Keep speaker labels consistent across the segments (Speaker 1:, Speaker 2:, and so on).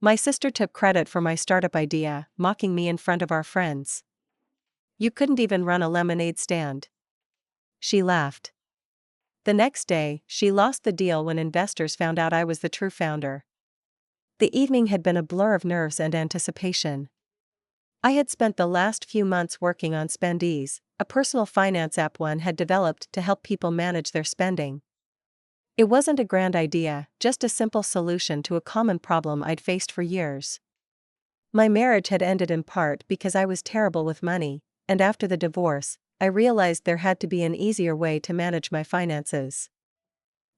Speaker 1: My sister took credit for my startup idea, mocking me in front of our friends. You couldn't even run a lemonade stand. She laughed. The next day, she lost the deal when investors found out I was the true founder. The evening had been a blur of nerves and anticipation. I had spent the last few months working on Spendease, a personal finance app one had developed to help people manage their spending. It wasn't a grand idea, just a simple solution to a common problem I'd faced for years. My marriage had ended in part because I was terrible with money, and after the divorce, I realized there had to be an easier way to manage my finances.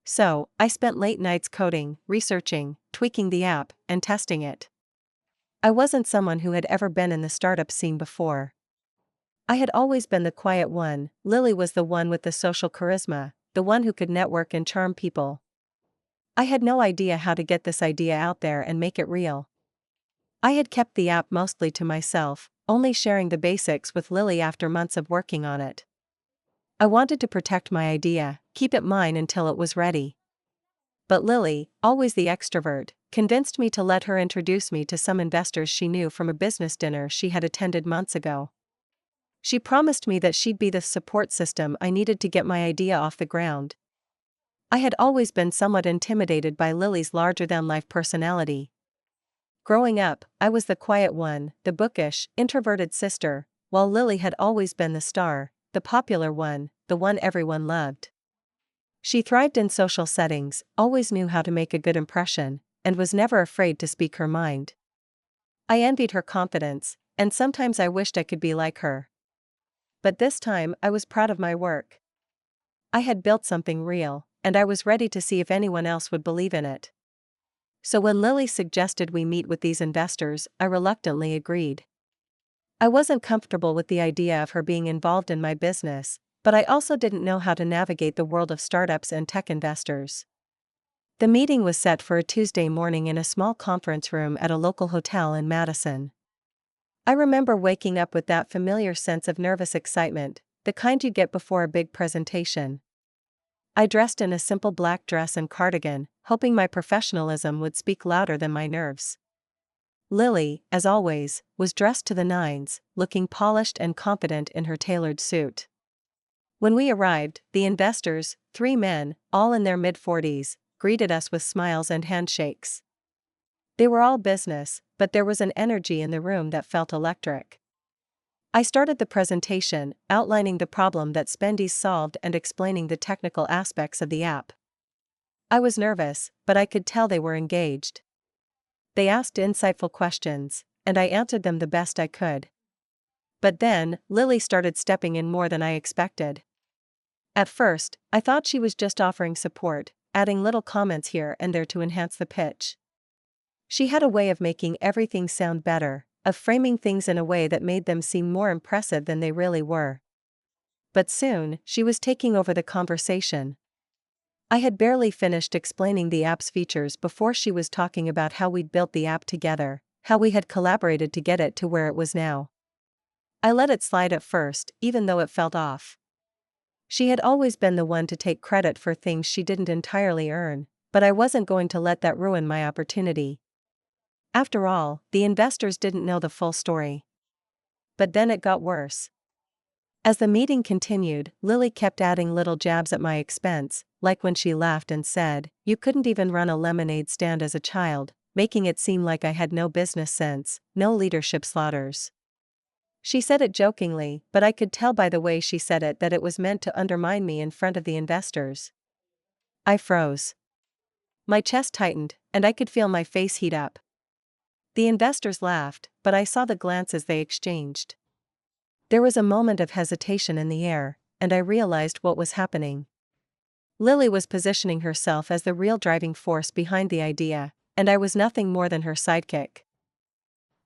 Speaker 1: So, I spent late nights coding, researching, tweaking the app, and testing it. I wasn't someone who had ever been in the startup scene before. I had always been the quiet one. Lily was the one with the social charisma, the one who could network and charm people. I had no idea how to get this idea out there and make it real. I had kept the app mostly to myself, only sharing the basics with Lily after months of working on it. I wanted to protect my idea, keep it mine until it was ready. But Lily, always the extrovert, convinced me to let her introduce me to some investors she knew from a business dinner she had attended months ago. She promised me that she'd be the support system I needed to get my idea off the ground. I had always been somewhat intimidated by Lily's larger-than-life personality. Growing up, I was the quiet one, the bookish, introverted sister, while Lily had always been the star, the popular one, the one everyone loved. She thrived in social settings, always knew how to make a good impression, and was never afraid to speak her mind. I envied her confidence, and sometimes I wished I could be like her. But this time I was proud of my work. I had built something real, and I was ready to see if anyone else would believe in it. So when Lily suggested we meet with these investors, I reluctantly agreed. I wasn't comfortable with the idea of her being involved in my business, but I also didn't know how to navigate the world of startups and tech investors. The meeting was set for a Tuesday morning in a small conference room at a local hotel in Madison. I remember waking up with that familiar sense of nervous excitement, the kind you get before a big presentation. I dressed in a simple black dress and cardigan, hoping my professionalism would speak louder than my nerves. Lily, as always, was dressed to the nines, looking polished and confident in her tailored suit. When we arrived, the investors, 3 men, all in their mid-40s, greeted us with smiles and handshakes. They were all business, but there was an energy in the room that felt electric. I started the presentation, outlining the problem that Spendease solved and explaining the technical aspects of the app. I was nervous, but I could tell they were engaged. They asked insightful questions, and I answered them the best I could. But then, Lily started stepping in more than I expected. At first, I thought she was just offering support, adding little comments here and there to enhance the pitch. She had a way of making everything sound better, of framing things in a way that made them seem more impressive than they really were. But soon, she was taking over the conversation. I had barely finished explaining the app's features before she was talking about how we'd built the app together, how we had collaborated to get it to where it was now. I let it slide at first, even though it felt off. She had always been the one to take credit for things she didn't entirely earn, but I wasn't going to let that ruin my opportunity. After all, the investors didn't know the full story. But then it got worse. As the meeting continued, Lily kept adding little jabs at my expense, like when she laughed and said, "You couldn't even run a lemonade stand as a child," making it seem like I had no business sense, no leadership slaughters. She said it jokingly, but I could tell by the way she said it that it was meant to undermine me in front of the investors. I froze. My chest tightened, and I could feel my face heat up. The investors laughed, but I saw the glances they exchanged. There was a moment of hesitation in the air, and I realized what was happening. Lily was positioning herself as the real driving force behind the idea, and I was nothing more than her sidekick.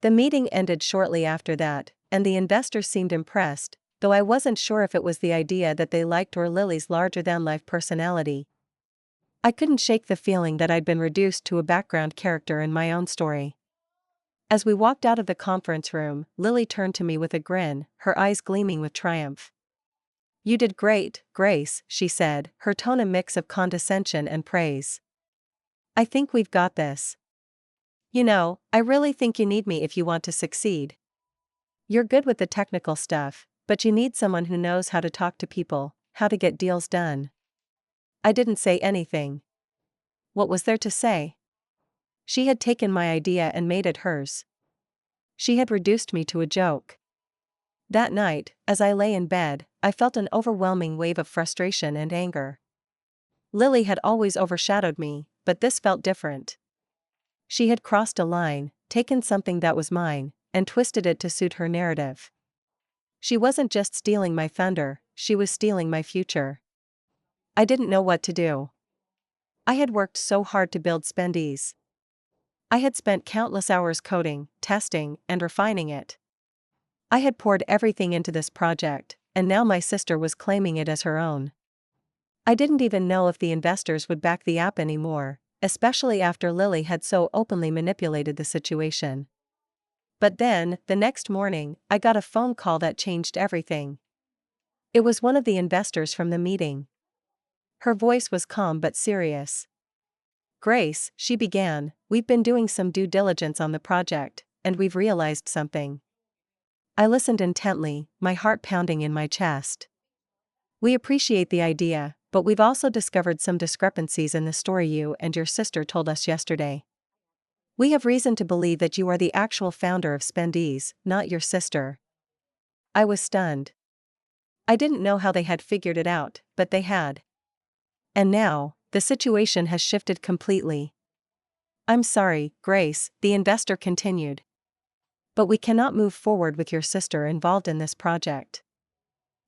Speaker 1: The meeting ended shortly after that, and the investors seemed impressed, though I wasn't sure if it was the idea that they liked or Lily's larger-than-life personality. I couldn't shake the feeling that I'd been reduced to a background character in my own story. As we walked out of the conference room, Lily turned to me with a grin, her eyes gleaming with triumph. "You did great, Grace," she said, her tone a mix of condescension and praise. "I think we've got this." I really think you need me if you want to succeed. You're good with the technical stuff, but you need someone who knows how to talk to people, how to get deals done. I didn't say anything. What was there to say? She had taken my idea and made it hers. She had reduced me to a joke. That night, as I lay in bed, I felt an overwhelming wave of frustration and anger. Lily had always overshadowed me, but this felt different. She had crossed a line, taken something that was mine, and twisted it to suit her narrative. She wasn't just stealing my thunder, she was stealing my future. I didn't know what to do. I had worked so hard to build Spendies. I had spent countless hours coding, testing, and refining it. I had poured everything into this project, and now my sister was claiming it as her own. I didn't even know if the investors would back the app anymore, especially after Lily had so openly manipulated the situation. But then, the next morning, I got a phone call that changed everything. It was one of the investors from the meeting. Her voice was calm but serious. "Grace," she began, "we've been doing some due diligence on the project, and we've realized something." I listened intently, my heart pounding in my chest. "We appreciate the idea, but we've also discovered some discrepancies in the story you and your sister told us yesterday. We have reason to believe that you are the actual founder of Spendies, not your sister." I was stunned. I didn't know how they had figured it out, but they had. And now, the situation has shifted completely. "I'm sorry, Grace," the investor continued. "But we cannot move forward with your sister involved in this project.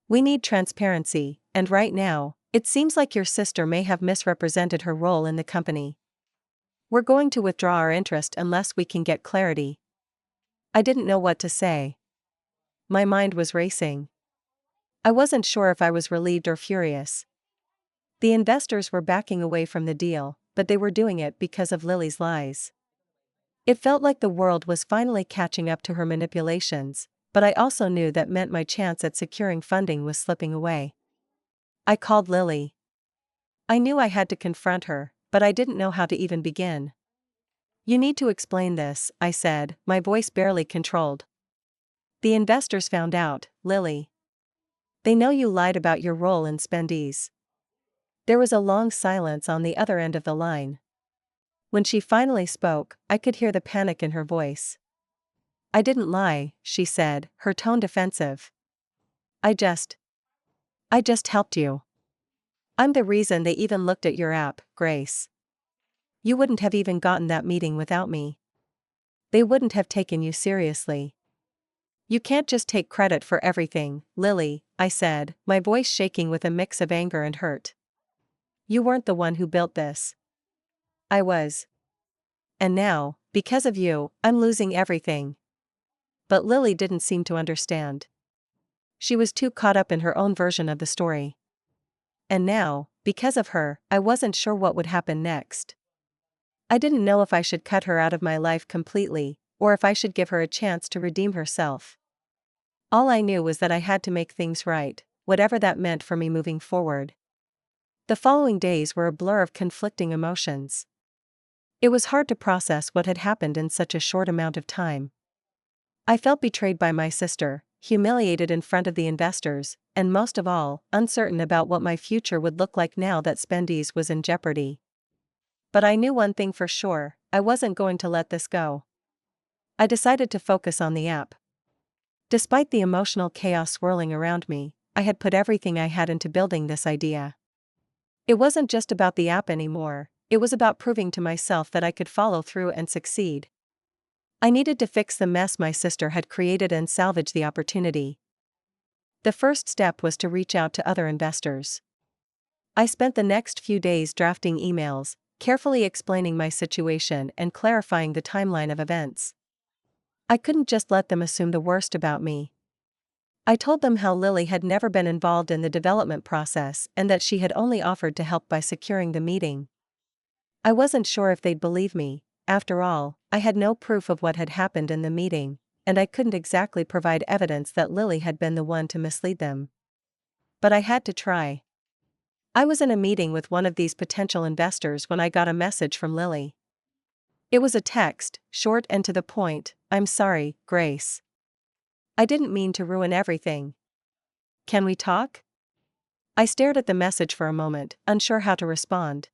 Speaker 1: We need transparency, and right now, it seems like your sister may have misrepresented her role in the company. We're going to withdraw our interest unless we can get clarity." I didn't know what to say. My mind was racing. I wasn't sure if I was relieved or furious. The investors were backing away from the deal, but they were doing it because of Lily's lies. It felt like the world was finally catching up to her manipulations, but I also knew that meant my chance at securing funding was slipping away. I called Lily. I knew I had to confront her, but I didn't know how to even begin. "You need to explain this," I said, my voice barely controlled. "The investors found out, Lily. They know you lied about your role in Spendies." There was a long silence on the other end of the line. When she finally spoke, I could hear the panic in her voice. "I didn't lie," she said, her tone defensive. I just helped you. I'm the reason they even looked at your app, Grace. You wouldn't have even gotten that meeting without me. They wouldn't have taken you seriously. You can't just take credit for everything, Lily," I said, my voice shaking with a mix of anger and hurt. "You weren't the one who built this. I was. And now, because of you, I'm losing everything." But Lily didn't seem to understand. She was too caught up in her own version of the story. And now, because of her, I wasn't sure what would happen next. I didn't know if I should cut her out of my life completely, or if I should give her a chance to redeem herself. All I knew was that I had to make things right, whatever that meant for me moving forward. The following days were a blur of conflicting emotions. It was hard to process what had happened in such a short amount of time. I felt betrayed by my sister, humiliated in front of the investors, and most of all, uncertain about what my future would look like now that Spendies was in jeopardy. But I knew one thing for sure, I wasn't going to let this go. I decided to focus on the app. Despite the emotional chaos swirling around me, I had put everything I had into building this idea. It wasn't just about the app anymore, it was about proving to myself that I could follow through and succeed. I needed to fix the mess my sister had created and salvage the opportunity. The first step was to reach out to other investors. I spent the next few days drafting emails, carefully explaining my situation and clarifying the timeline of events. I couldn't just let them assume the worst about me. I told them how Lily had never been involved in the development process and that she had only offered to help by securing the meeting. I wasn't sure if they'd believe me. After all, I had no proof of what had happened in the meeting, and I couldn't exactly provide evidence that Lily had been the one to mislead them. But I had to try. I was in a meeting with one of these potential investors when I got a message from Lily. It was a text, short and to the point. I'm sorry, Grace. I didn't mean to ruin everything. Can we talk? I stared at the message for a moment, unsure how to respond.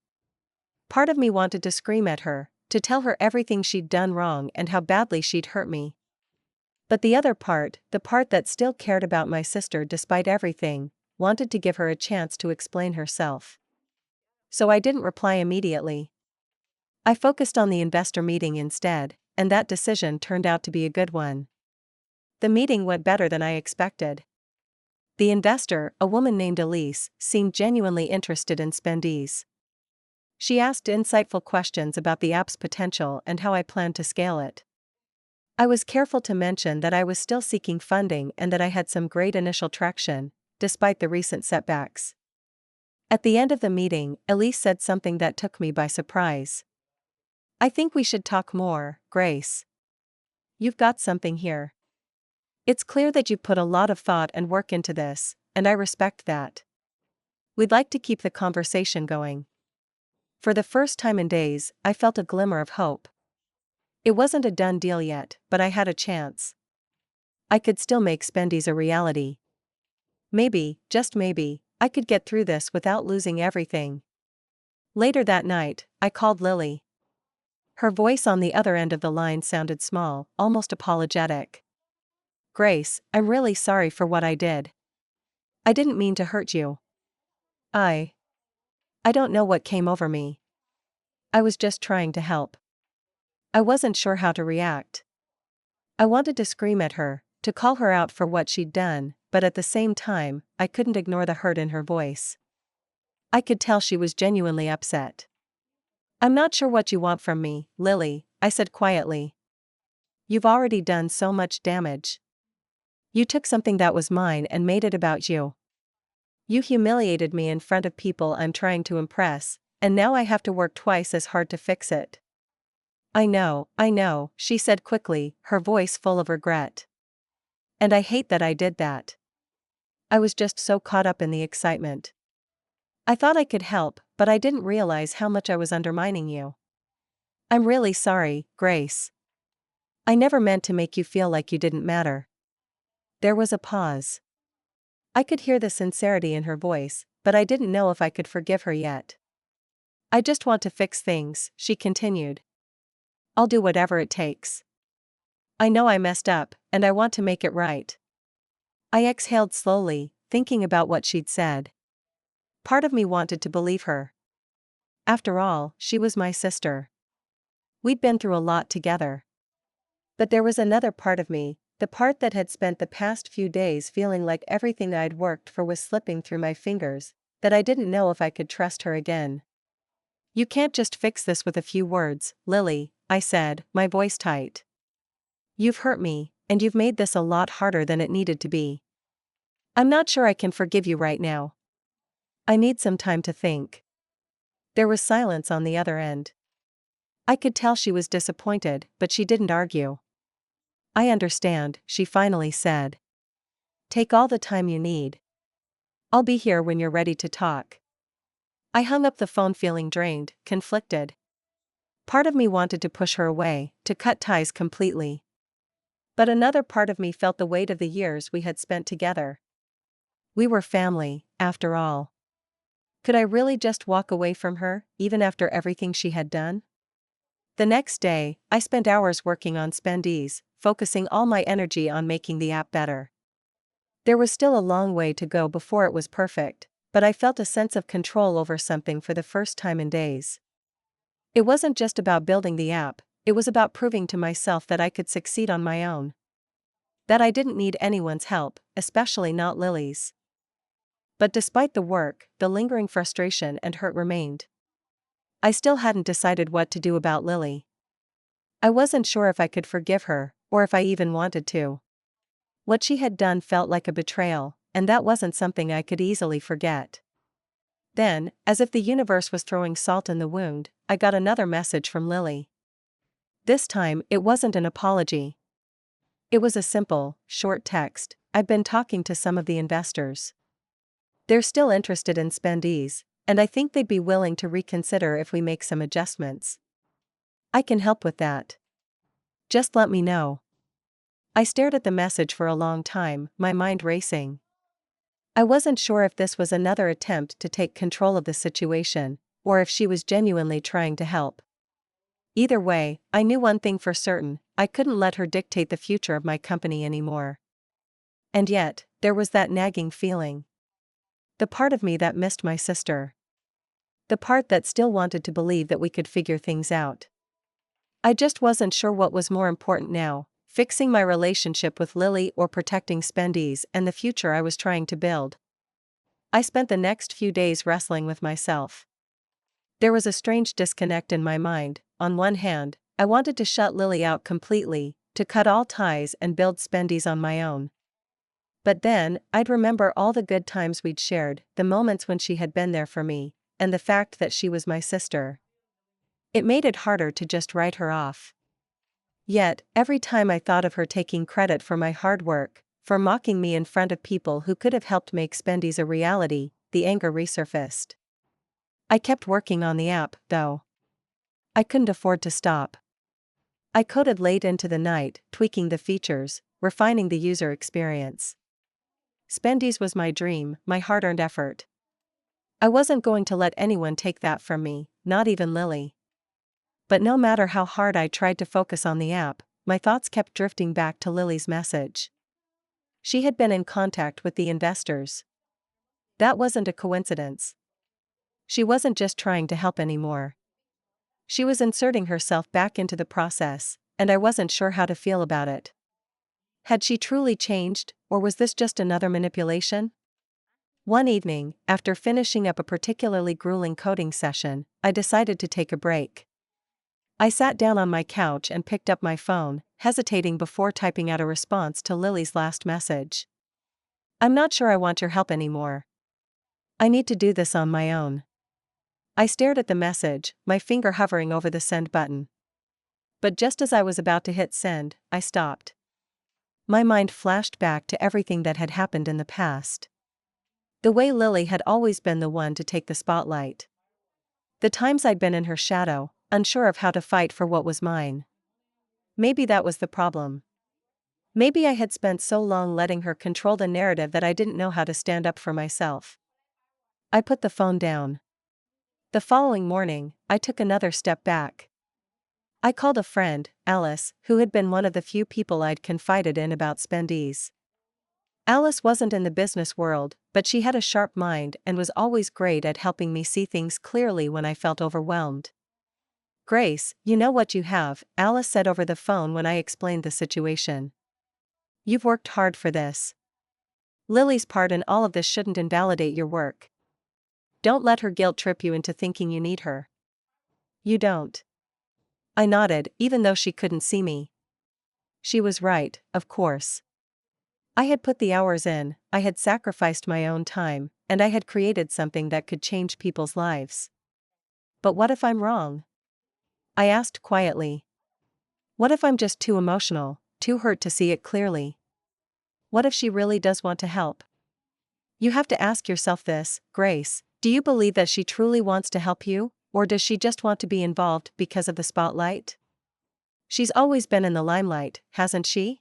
Speaker 1: Part of me wanted to scream at her, to tell her everything she'd done wrong and how badly she'd hurt me. But the other part, the part that still cared about my sister despite everything, wanted to give her a chance to explain herself. So I didn't reply immediately. I focused on the investor meeting instead, and that decision turned out to be a good one. The meeting went better than I expected. The investor, a woman named Elise, seemed genuinely interested in Spendees. She asked insightful questions about the app's potential and how I planned to scale it. I was careful to mention that I was still seeking funding and that I had some great initial traction, despite the recent setbacks. At the end of the meeting, Elise said something that took me by surprise. I think we should talk more, Grace. You've got something here. It's clear that you've put a lot of thought and work into this, and I respect that. We'd like to keep the conversation going. For the first time in days, I felt a glimmer of hope. It wasn't a done deal yet, but I had a chance. I could still make Spendees a reality. Maybe, just maybe, I could get through this without losing everything. Later that night, I called Lily. Her voice on the other end of the line sounded small, almost apologetic. Grace, I'm really sorry for what I did. I didn't mean to hurt you. I don't know what came over me. I was just trying to help. I wasn't sure how to react. I wanted to scream at her, to call her out for what she'd done, but at the same time, I couldn't ignore the hurt in her voice. I could tell she was genuinely upset. I'm not sure what you want from me, Lily, I said quietly. You've already done so much damage. You took something that was mine and made it about you. You humiliated me in front of people I'm trying to impress, and now I have to work twice as hard to fix it. I know, she said quickly, her voice full of regret. And I hate that I did that. I was just so caught up in the excitement. I thought I could help, but I didn't realize how much I was undermining you. I'm really sorry, Grace. I never meant to make you feel like you didn't matter. There was a pause. I could hear the sincerity in her voice, but I didn't know if I could forgive her yet. I just want to fix things, she continued. I'll do whatever it takes. I know I messed up, and I want to make it right. I exhaled slowly, thinking about what she'd said. Part of me wanted to believe her. After all, she was my sister. We'd been through a lot together. But there was another part of me, the part that had spent the past few days feeling like everything I'd worked for was slipping through my fingers, that I didn't know if I could trust her again. You can't just fix this with a few words, Lily, I said, my voice tight. You've hurt me, and you've made this a lot harder than it needed to be. I'm not sure I can forgive you right now. I need some time to think. There was silence on the other end. I could tell she was disappointed, but she didn't argue. I understand, she finally said. Take all the time you need. I'll be here when you're ready to talk. I hung up the phone feeling drained, conflicted. Part of me wanted to push her away, to cut ties completely. But another part of me felt the weight of the years we had spent together. We were family, after all. Could I really just walk away from her, even after everything she had done? The next day, I spent hours working on Spendees, focusing all my energy on making the app better. There was still a long way to go before it was perfect, but I felt a sense of control over something for the first time in days. It wasn't just about building the app, it was about proving to myself that I could succeed on my own. That I didn't need anyone's help, especially not Lily's. But despite the work, the lingering frustration and hurt remained. I still hadn't decided what to do about Lily. I wasn't sure if I could forgive her, or if I even wanted to. What she had done felt like a betrayal, and that wasn't something I could easily forget. Then, as if the universe was throwing salt in the wound, I got another message from Lily. This time, it wasn't an apology. It was a simple, short text. I've been talking to some of the investors. They're still interested in Spendees, and I think they'd be willing to reconsider if we make some adjustments. I can help with that. Just let me know. I stared at the message for a long time, my mind racing. I wasn't sure if this was another attempt to take control of the situation, or if she was genuinely trying to help. Either way, I knew one thing for certain: I couldn't let her dictate the future of my company anymore. And yet, there was that nagging feeling. The part of me that missed my sister. The part that still wanted to believe that we could figure things out. I just wasn't sure what was more important now, fixing my relationship with Lily or protecting Spendy's and the future I was trying to build. I spent the next few days wrestling with myself. There was a strange disconnect in my mind. On one hand, I wanted to shut Lily out completely, to cut all ties and build Spendy's on my own. But then, I'd remember all the good times we'd shared, the moments when she had been there for me, and the fact that she was my sister. It made it harder to just write her off. Yet, every time I thought of her taking credit for my hard work, for mocking me in front of people who could have helped make Spendy's a reality, the anger resurfaced. I kept working on the app, though. I couldn't afford to stop. I coded late into the night, tweaking the features, refining the user experience. Spendy's was my dream, my hard-earned effort. I wasn't going to let anyone take that from me, not even Lily. But no matter how hard I tried to focus on the app, my thoughts kept drifting back to Lily's message. She had been in contact with the investors. That wasn't a coincidence. She wasn't just trying to help anymore. She was inserting herself back into the process, and I wasn't sure how to feel about it. Had she truly changed, or was this just another manipulation? One evening, after finishing up a particularly grueling coding session, I decided to take a break. I sat down on my couch and picked up my phone, hesitating before typing out a response to Lily's last message. I'm not sure I want your help anymore. I need to do this on my own. I stared at the message, my finger hovering over the send button. But just as I was about to hit send, I stopped. My mind flashed back to everything that had happened in the past. The way Lily had always been the one to take the spotlight. The times I'd been in her shadow, unsure of how to fight for what was mine. Maybe that was the problem. Maybe I had spent so long letting her control the narrative that I didn't know how to stand up for myself. I put the phone down. The following morning, I took another step back. I called a friend, Alice, who had been one of the few people I'd confided in about Spendy's. Alice wasn't in the business world, but she had a sharp mind and was always great at helping me see things clearly when I felt overwhelmed. Grace, you know what you have, Alice said over the phone when I explained the situation. You've worked hard for this. Lily's part in all of this shouldn't invalidate your work. Don't let her guilt trip you into thinking you need her. You don't. I nodded, even though she couldn't see me. She was right, of course. I had put the hours in, I had sacrificed my own time, and I had created something that could change people's lives. But what if I'm wrong? I asked quietly. What if I'm just too emotional, too hurt to see it clearly? What if she really does want to help? You have to ask yourself this, Grace: do you believe that she truly wants to help you, or does she just want to be involved because of the spotlight? She's always been in the limelight, hasn't she?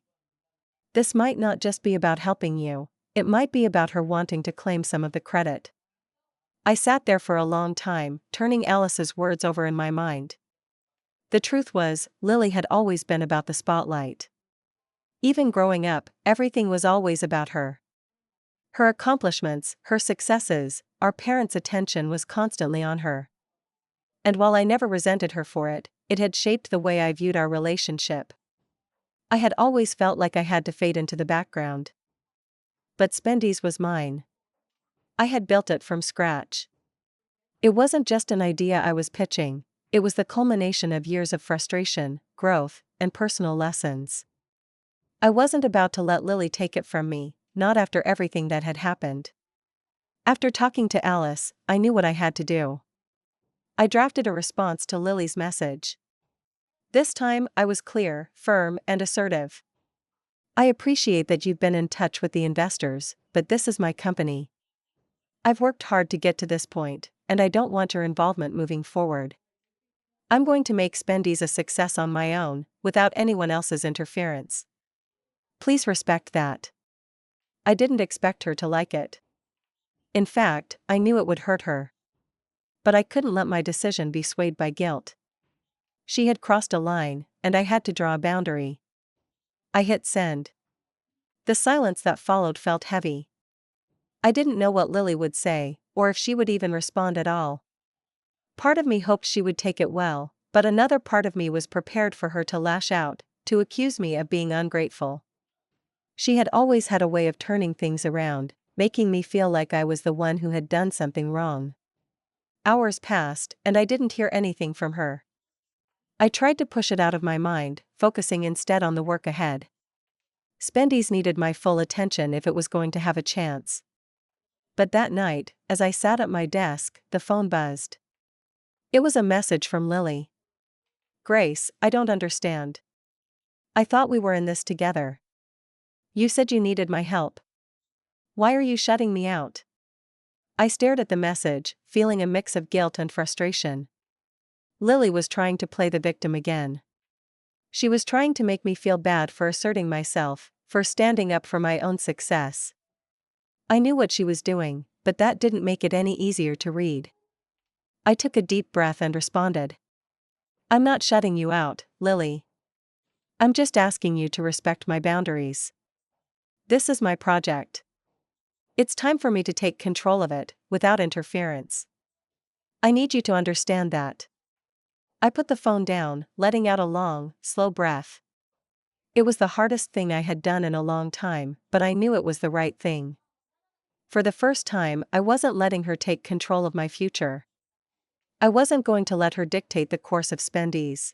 Speaker 1: This might not just be about helping you, it might be about her wanting to claim some of the credit. I sat there for a long time, turning Alice's words over in my mind. The truth was, Lily had always been about the spotlight. Even growing up, everything was always about her. Her accomplishments, her successes, our parents' attention was constantly on her. And while I never resented her for it, it had shaped the way I viewed our relationship. I had always felt like I had to fade into the background. But Spendy's was mine. I had built it from scratch. It wasn't just an idea I was pitching, it was the culmination of years of frustration, growth, and personal lessons. I wasn't about to let Lily take it from me, not after everything that had happened. After talking to Alice, I knew what I had to do. I drafted a response to Lily's message. This time, I was clear, firm, and assertive. I appreciate that you've been in touch with the investors, but this is my company. I've worked hard to get to this point, and I don't want your involvement moving forward. I'm going to make Spendy's a success on my own, without anyone else's interference. Please respect that. I didn't expect her to like it. In fact, I knew it would hurt her. But I couldn't let my decision be swayed by guilt. She had crossed a line, and I had to draw a boundary. I hit send. The silence that followed felt heavy. I didn't know what Lily would say, or if she would even respond at all. Part of me hoped she would take it well, but another part of me was prepared for her to lash out, to accuse me of being ungrateful. She had always had a way of turning things around, making me feel like I was the one who had done something wrong. Hours passed, and I didn't hear anything from her. I tried to push it out of my mind, focusing instead on the work ahead. Spendy's needed my full attention if it was going to have a chance. But that night, as I sat at my desk, the phone buzzed. It was a message from Lily. Grace, I don't understand. I thought we were in this together. You said you needed my help. Why are you shutting me out? I stared at the message, feeling a mix of guilt and frustration. Lily was trying to play the victim again. She was trying to make me feel bad for asserting myself, for standing up for my own success. I knew what she was doing, but that didn't make it any easier to read. I took a deep breath and responded. I'm not shutting you out, Lily. I'm just asking you to respect my boundaries. This is my project. It's time for me to take control of it, without interference. I need you to understand that. I put the phone down, letting out a long, slow breath. It was the hardest thing I had done in a long time, but I knew it was the right thing. For the first time, I wasn't letting her take control of my future. I wasn't going to let her dictate the course of Spendy's.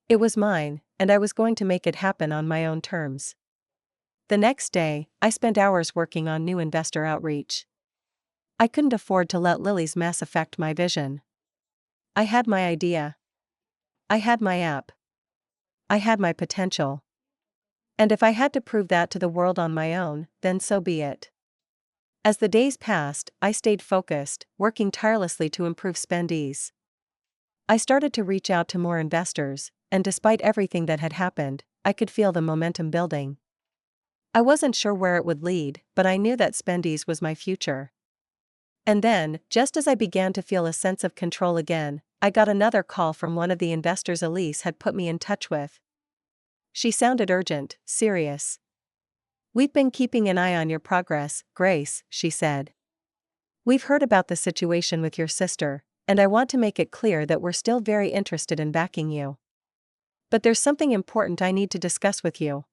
Speaker 1: It was mine, and I was going to make it happen on my own terms. The next day, I spent hours working on new investor outreach. I couldn't afford to let Lily's mess affect my vision. I had my idea. I had my app. I had my potential. And if I had to prove that to the world on my own, then so be it. As the days passed, I stayed focused, working tirelessly to improve Spendy's. I started to reach out to more investors, and despite everything that had happened, I could feel the momentum building. I wasn't sure where it would lead, but I knew that Spendy's was my future. And then, just as I began to feel a sense of control again, I got another call from one of the investors Elise had put me in touch with. She sounded urgent, serious. We've been keeping an eye on your progress, Grace, she said. We've heard about the situation with your sister, and I want to make it clear that we're still very interested in backing you. But there's something important I need to discuss with you.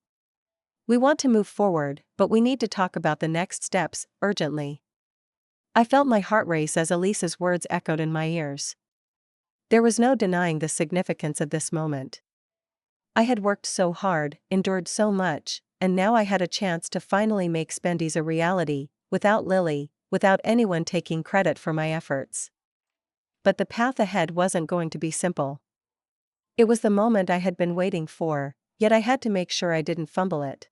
Speaker 1: We want to move forward, but we need to talk about the next steps, urgently. I felt my heart race as Elise's words echoed in my ears. There was no denying the significance of this moment. I had worked so hard, endured so much, and now I had a chance to finally make Spendy's a reality, without Lily, without anyone taking credit for my efforts. But the path ahead wasn't going to be simple. It was the moment I had been waiting for, yet I had to make sure I didn't fumble it.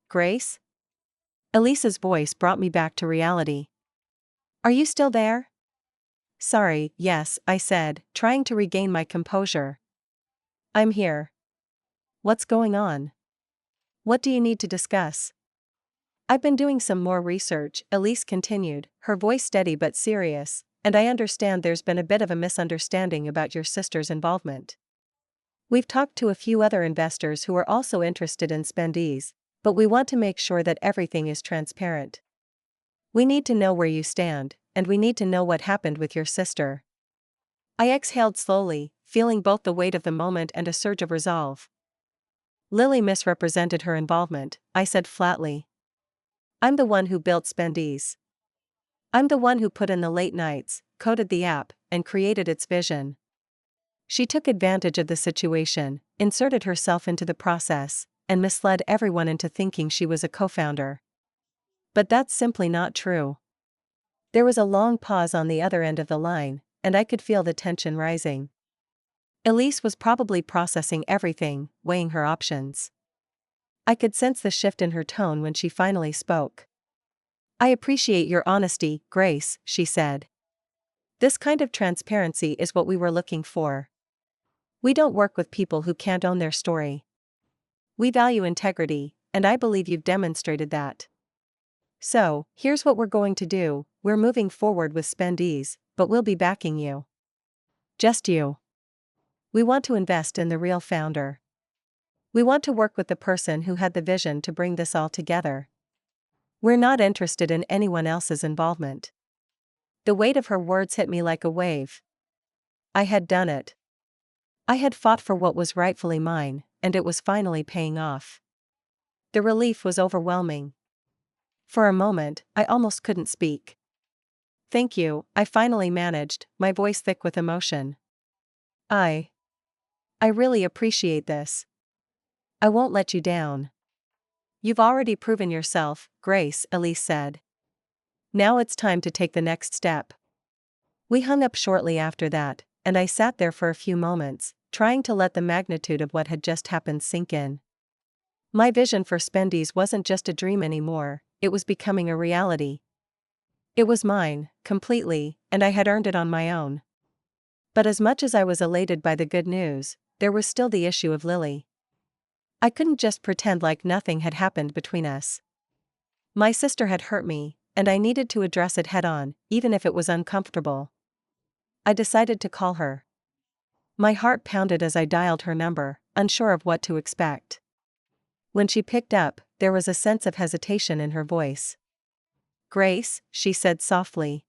Speaker 1: Grace? Elise's voice brought me back to reality. Are you still there? Sorry, yes, I said, trying to regain my composure. I'm here. What's going on? What do you need to discuss? I've been doing some more research, Elise continued, her voice steady but serious, and I understand there's been a bit of a misunderstanding about your sister's involvement. We've talked to a few other investors who are also interested in Spendy's, but we want to make sure that everything is transparent. We need to know where you stand, and we need to know what happened with your sister. I exhaled slowly, feeling both the weight of the moment and a surge of resolve. Lily misrepresented her involvement, I said flatly. I'm the one who built Spendy's. I'm the one who put in the late nights, coded the app, and created its vision. She took advantage of the situation, inserted herself into the process, and misled everyone into thinking she was a co-founder. But that's simply not true. There was a long pause on the other end of the line, and I could feel the tension rising. Elise was probably processing everything, weighing her options. I could sense the shift in her tone when she finally spoke. I appreciate your honesty, Grace, she said. This kind of transparency is what we were looking for. We don't work with people who can't own their story. We value integrity, and I believe you've demonstrated that. So, here's what we're going to do: we're moving forward with Spendies, but we'll be backing you. Just you. We want to invest in the real founder. We want to work with the person who had the vision to bring this all together. We're not interested in anyone else's involvement. The weight of her words hit me like a wave. I had done it. I had fought for what was rightfully mine, and it was finally paying off. The relief was overwhelming. For a moment, I almost couldn't speak. Thank you, I finally managed, my voice thick with emotion. I really appreciate this. I won't let you down. You've already proven yourself, Grace, Elise said. Now it's time to take the next step. We hung up shortly after that, and I sat there for a few moments, trying to let the magnitude of what had just happened sink in. My vision for Spendies wasn't just a dream anymore, it was becoming a reality. It was mine, completely, and I had earned it on my own. But as much as I was elated by the good news, there was still the issue of Lily. I couldn't just pretend like nothing had happened between us. My sister had hurt me, and I needed to address it head-on, even if it was uncomfortable. I decided to call her. My heart pounded as I dialed her number, unsure of what to expect. When she picked up, there was a sense of hesitation in her voice. "Grace," she said softly.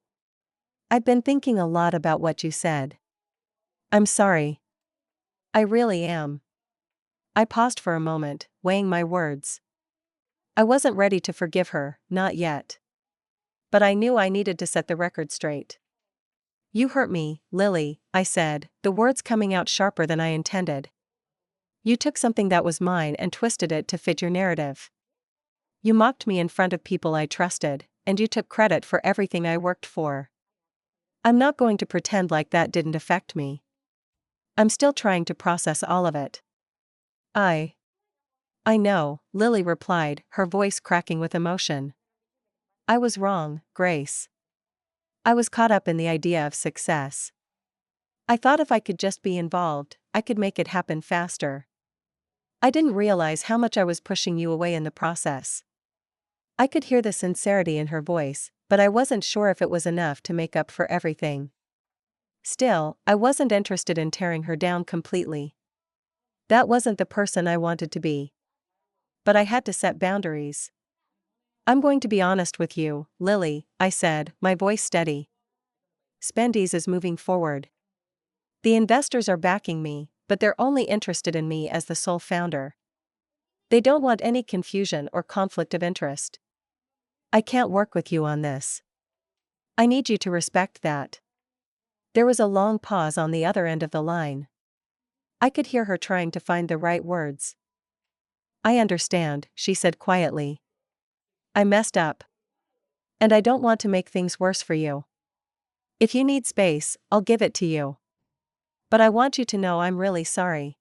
Speaker 1: "I've been thinking a lot about what you said. I'm sorry. I really am." I paused for a moment, weighing my words. I wasn't ready to forgive her, not yet. But I knew I needed to set the record straight. "You hurt me, Lily," I said, the words coming out sharper than I intended. "You took something that was mine and twisted it to fit your narrative. You mocked me in front of people I trusted, and you took credit for everything I worked for. I'm not going to pretend like that didn't affect me. I'm still trying to process all of it." I know," Lily replied, her voice cracking with emotion. "I was wrong, Grace. I was caught up in the idea of success. I thought if I could just be involved, I could make it happen faster. I didn't realize how much I was pushing you away in the process." I could hear the sincerity in her voice, but I wasn't sure if it was enough to make up for everything. Still, I wasn't interested in tearing her down completely. That wasn't the person I wanted to be. But I had to set boundaries. "I'm going to be honest with you, Lily," I said, my voice steady. "Spendies is moving forward. The investors are backing me, but they're only interested in me as the sole founder. They don't want any confusion or conflict of interest. I can't work with you on this. I need you to respect that." There was a long pause on the other end of the line. I could hear her trying to find the right words. "I understand," she said quietly. "I messed up. And I don't want to make things worse for you. If you need space, I'll give it to you. But I want you to know I'm really sorry.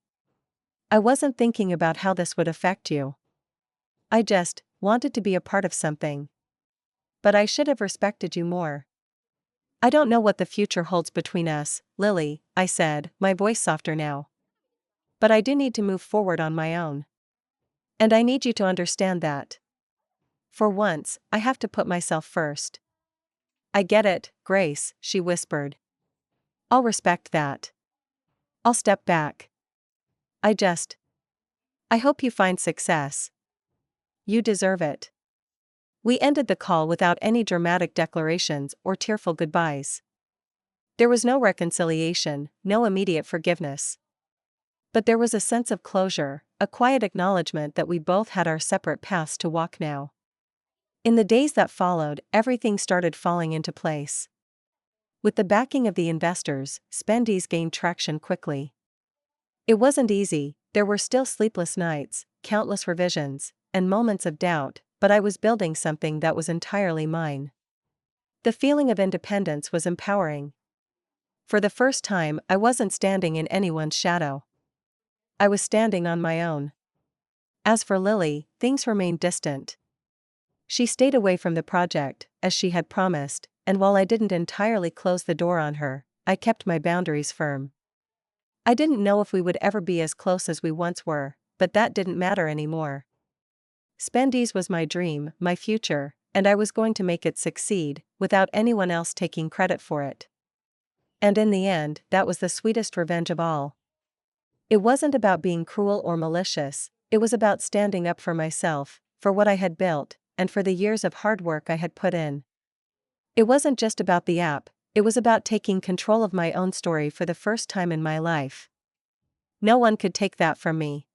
Speaker 1: I wasn't thinking about how this would affect you. I just wanted to be a part of something. But I should have respected you more." "I don't know what the future holds between us, Lily," I said, my voice softer now. "But I do need to move forward on my own. And I need you to understand that. For once, I have to put myself first." "I get it, Grace," she whispered. "I'll respect that. I'll step back. I hope you find success. You deserve it." We ended the call without any dramatic declarations or tearful goodbyes. There was no reconciliation, no immediate forgiveness. But there was a sense of closure, a quiet acknowledgement that we both had our separate paths to walk now. In the days that followed, everything started falling into place. With the backing of the investors, Spendies gained traction quickly. It wasn't easy, there were still sleepless nights, countless revisions, and moments of doubt, but I was building something that was entirely mine. The feeling of independence was empowering. For the first time, I wasn't standing in anyone's shadow. I was standing on my own. As for Lily, things remained distant. She stayed away from the project, as she had promised, and while I didn't entirely close the door on her, I kept my boundaries firm. I didn't know if we would ever be as close as we once were, but that didn't matter anymore. Spendies was my dream, my future, and I was going to make it succeed, without anyone else taking credit for it. And in the end, that was the sweetest revenge of all. It wasn't about being cruel or malicious, it was about standing up for myself, for what I had built, and for the years of hard work I had put in. It wasn't just about the app, it was about taking control of my own story for the first time in my life. No one could take that from me.